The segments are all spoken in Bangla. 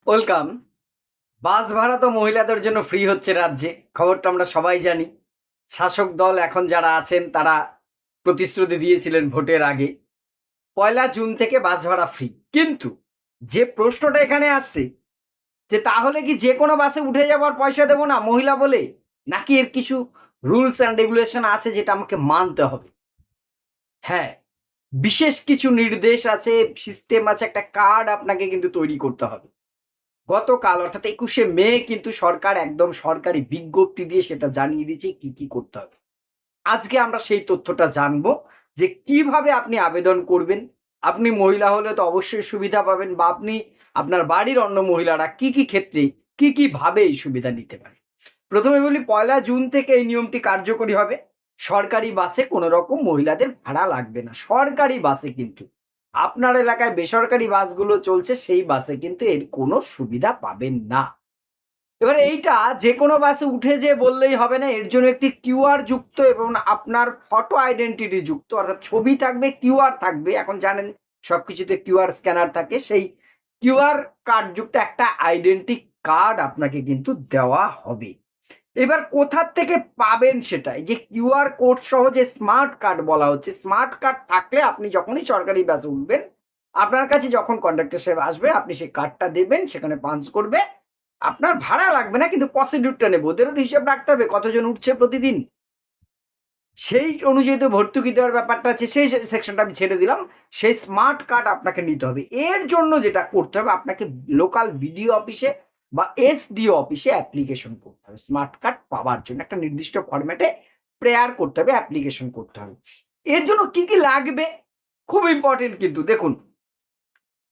ওয়েলকাম। বাস ভাড়া তো মহিলাদের জন্য ফ্রি হচ্ছে রাজ্যে, খবরটা আমরা সবাই জানি। শাসক দল এখন যারা আছেন তারা প্রতিশ্রুতি দিয়েছিলেন ভোটের আগে 1 জুন থেকে বাস ভাড়া ফ্রি। কিন্তু যে প্রশ্নটা এখানে আসছে যে তাহলে কি যে কোনো বাসে উঠে যাবার পয়সা দেবো না মহিলা বলে, নাকি এর কিছু রুলস অ্যান্ড রেগুলেশন আছে যেটা আমাকে মানতে হবে? হ্যাঁ, বিশেষ কিছু নির্দেশ আছে, সিস্টেম আছে, একটা কার্ড আপনাকে কিন্তু তৈরি করতে হবে। গতকাল অর্থাৎ 21শে মে কিন্তু সরকার একদম সরকারি বিজ্ঞপ্তি দিয়ে সেটা জানিয়ে দিয়েছে কি কি করতে হবে। আজকে আমরা সেই তথ্যটা জানবো যে কিভাবে আপনি আবেদন করবেন। আপনি মহিলা হলে তো অবশ্যই সুবিধা পাবেন, বা আপনি আপনার বাড়ির অন্য মহিলারা কি কি ক্ষেত্রে কি কি ভাবে এই সুবিধা নিতে পারে। প্রথমে বলি, 1 জুন থেকে এই নিয়মটি কার্যকরী হবে। সরকারি বাসে কোনো রকম মহিলাদের ভাড়া লাগবে না, সরকারি বাসে কিন্তু। আপনার এলাকায় বেসরকারি বাসগুলো চলছে সেই বাসে কিন্তু এর কোনো সুবিধা পাবেন না। এবারে এইটা যেকোনো বাসে উঠে যেয়ে বললেই হবে না, এর জন্য একটি কিউআর যুক্ত এবং আপনার ফটো আইডেন্টিটি যুক্ত, অর্থাৎ ছবি থাকবে, কিউআর থাকবে। এখন জানেন সবকিছুতে কিউআর স্ক্যানার থাকে, সেই কিউআর কার্ড যুক্ত একটা আইডেন্টি কার্ড আপনাকে কিন্তু দেওয়া হবে। এবার কোথার থেকে পাবেন সেটা, এই যে কিউআর কোড সহ যে স্মার্ট কার্ড বলা হচ্ছে, স্মার্ট কার্ড থাকলে আপনি যখনই সরকারি বাসে উঠবেন, আপনার কাছে যখন কন্ডাক্টর সাহেব আসবে আপনি সেই কার্ডটা দেবেন, সেখানে পাঞ্চ করবে। আপনার ভাড়া লাগবে না, কিন্তু প্রসিডিউরটা নেবো, ওদেরও তো হিসাব রাখতে হবে কতজন উঠছে প্রতিদিন, সেই অনুযায়ী তো ভর্তুকি দেওয়ার ব্যাপারটা আছে, সেই সেকশনটা আমি ছেড়ে দিলাম। সেই স্মার্ট কার্ড আপনাকে নিতে হবে। এর জন্য যেটা করতে হবে, আপনাকে লোকাল বিডিও অফিসে বা এসডিও অফিসে অ্যাপ্লিকেশন করতে হবে। স্মার্ট কার্ড পাওয়ার জন্য একটা নির্দিষ্ট ফরম্যাটে প্রেয়ার করতে হবে, অ্যাপ্লিকেশন করতে হবে। এর জন্য কি কি লাগবে, খুব ইম্পর্টেন্ট কিন্তু দেখুন।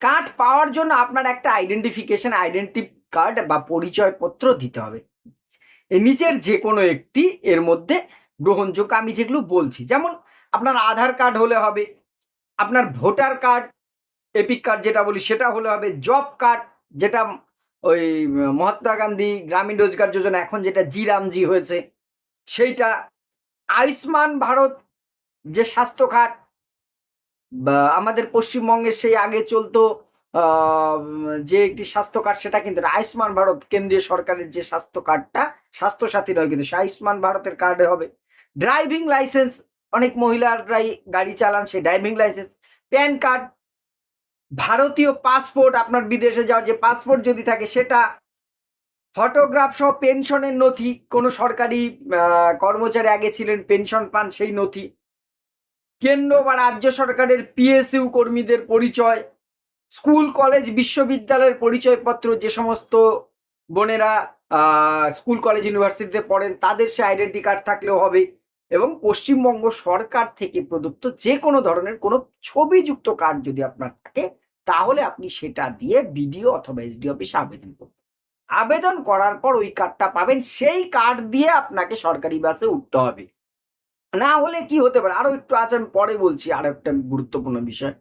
কার্ড পাওয়ার জন্য আপনার একটা আইডেন্টিফিকেশন আইডেন্টি কার্ড বা পরিচয়পত্র দিতে হবে। এই নিচের যে কোনো একটি এর মধ্যে গ্রহণযোগ্য, আমি যেগুলো বলছি, যেমন আপনার আধার কার্ড হলে হবে, আপনার ভোটার কার্ড, এপিক কার্ড যেটা বলি সেটা হলে হবে, জব কার্ড যেটা ওই মহাত্মা গান্ধী গ্রামীণ রোজগার যোজনা এখন যেটা জি রামজি হয়েছে সেইটা, আয়ুষ্মান ভারত যে স্বাস্থ্য কার্ড, বা আমাদের পশ্চিমবঙ্গের সেই আগে চলতো যে একটি স্বাস্থ্য কার্ড, সেটা কিন্তু না, আয়ুষ্মান ভারত কেন্দ্রীয় সরকারের যে স্বাস্থ্য কার্ডটা, স্বাস্থ্য সাথী নয় কিন্তু সে আয়ুষ্মান ভারতের কার্ডে হবে। ড্রাইভিং লাইসেন্স, অনেক মহিলারাই গাড়ি চালান, সেই ড্রাইভিং লাইসেন্স, প্যান কার্ড, ভারতীয় পাসপোর্ট, আপনার বিদেশে যাওয়ার যে পাসপোর্ট যদি থাকে সেটা, ফটোগ্রাফ সহ পেনশনের নথি, কোনো সরকারি কর্মচারী আগে ছিলেন পেনশন পান সেই নথি, কেন্দ্র বা রাজ্য সরকারের পিএসইউ কর্মীদের পরিচয়, স্কুল কলেজ বিশ্ববিদ্যালয়ের পরিচয়পত্র, যে সমস্ত বোনেরা স্কুল কলেজ ইউনিভার্সিটিতে পড়েন তাদের সে আইডেন্টি কার্ড থাকলেও হবে, এবং পশ্চিমবঙ্গ সরকার থেকে প্রদত্ত যে কোনো ধরনের কোনো ছবিযুক্ত কার্ড যদি আপনার থাকে, তাহলে আপনি সেটা দিয়ে বিডিও অথবা এসডি অফিসে আবেদন করবেন। আবেদন করার পর ওই কার্ডটা পাবেন, সেই কার্ড দিয়ে আপনাকে সরকারি বাসে উঠতে হবে। না হলে কি হতে পারে, আরো একটু আছে, আমি পরে বলছি, আরো একটা গুরুত্বপূর্ণ বিষয়।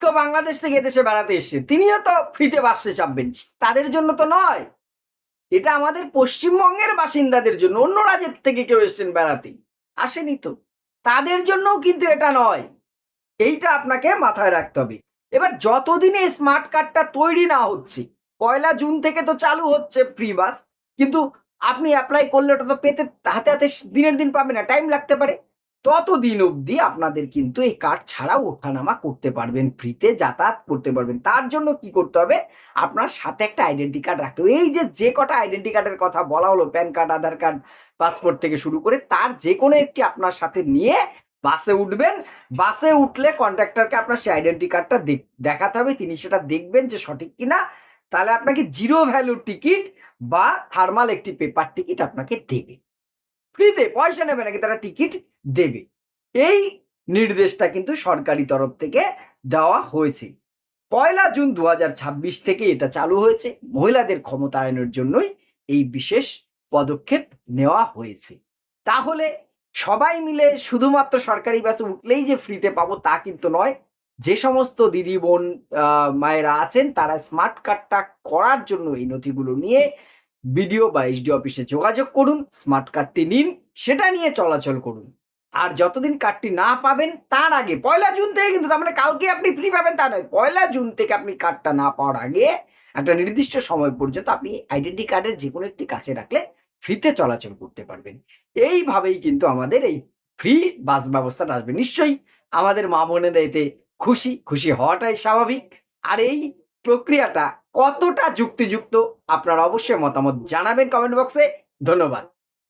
তো বাংলাদেশ থেকে এদেশে বেড়াতে এসছে, তিনিও তো ফ্রিতে বাসে চাপবেন, তাদের জন্য তো নয়, এটা আমাদের পশ্চিমবঙ্গের বাসিন্দাদের জন্য। অন্য রাজ্যের থেকে কেউ এসছেন বেড়াতে, আসেনি তো, তাদের জন্যও কিন্তু এটা নয়। এইটা আপনাকে মাথায় রাখতে হবে। এবার যতদিনে স্মার্ট কার্ডটা তৈরি না হচ্ছে, 1 জুন থেকে তো চালু হচ্ছে ফ্রি বাস, কিন্তু আপনি অ্যাপ্লাই করলে ওটা তো পেতে হাতে হাতে দিনের দিন পাবে না, টাইম লাগতে পারে। ততদিন অবধি আপনাদের কিন্তু এই কার্ড ছাড়াও ওঠানামা করতে পারবেন, ফ্রিতে যাতায়াত করতে পারবেন। তার জন্য কি করতে হবে, আপনার সাথে একটা আইডেন্টি কার্ড রাখতে হবে। এই যে যে কটা আইডেন্টি কার্ডের কথা বলা হলো, প্যান কার্ড, আধার কার্ড, পাসপোর্ট থেকে শুরু করে, তার যে কোনো একটি আপনার সাথে নিয়ে বাসে উঠবেন। বাসে উঠলে কন্ট্রাক্টরকে আপনার সেই আইডেন্টি কার্ডটা দেখাতে হবে, তিনি সেটা দেখবেন যে সঠিক কিনা। তাহলে আপনাকে জিরো ভ্যালু টিকিট বা থার্মাল একটি পেপার টিকিট আপনাকে দেবে, ফ্রিতে, পয়সা নেবে নাকি, তারা টিকিট দেবে। এই নির্দেশটা কিন্তু সরকারি তরফ থেকে দেওয়া হয়েছে। 1 জুন 2026 থেকে এটা চালু হয়েছে। মহিলাদের ক্ষমতায়নের জন্যই এই বিশেষ পদক্ষেপ নেওয়া হয়েছে। তাহলে সবাই মিলে শুধুমাত্র সরকারি বাসে উঠলেই যে ফ্রিতে পাবো তা কিন্তু নয়। যে সমস্ত দিদি বোন মায়েরা আছেন তারা স্মার্ট কার্ডটা করার জন্য এই নথিগুলো নিয়ে বিডিও বা এসডি অফিসে যোগাযোগ করুন, স্মার্ট কার্ডটি নিন, সেটা নিয়ে চলাচল করুন। আর যতদিন কার্ডটি না পাবেন তার আগে, 1 জুন থেকে কিন্তু, তার মানে কালকে আপনি ফ্রি পাবেন তা নয়, 1 জুন থেকে আপনি কার্ডটা না পাওয়ার আগে একটা নির্দিষ্ট সময় পর্যন্ত আপনি আইডেন্টি কার্ডের যে কোনো একটি কাছে রাখলে ফ্রিতে চলাচল করতে পারবেন। এইভাবেই কিন্তু আমাদের এই ফ্রি বাস ব্যবস্থাটা আসবে। নিশ্চয়ই আমাদের মা বোনেরা এতে খুশি, খুশি হওয়াটাই স্বাভাবিক। আর এই প্রক্রিয়াটা কতটা যুক্তিযুক্ত আপনারা অবশ্যই মতামত জানাবেন কমেন্ট বক্সে। ধন্যবাদ।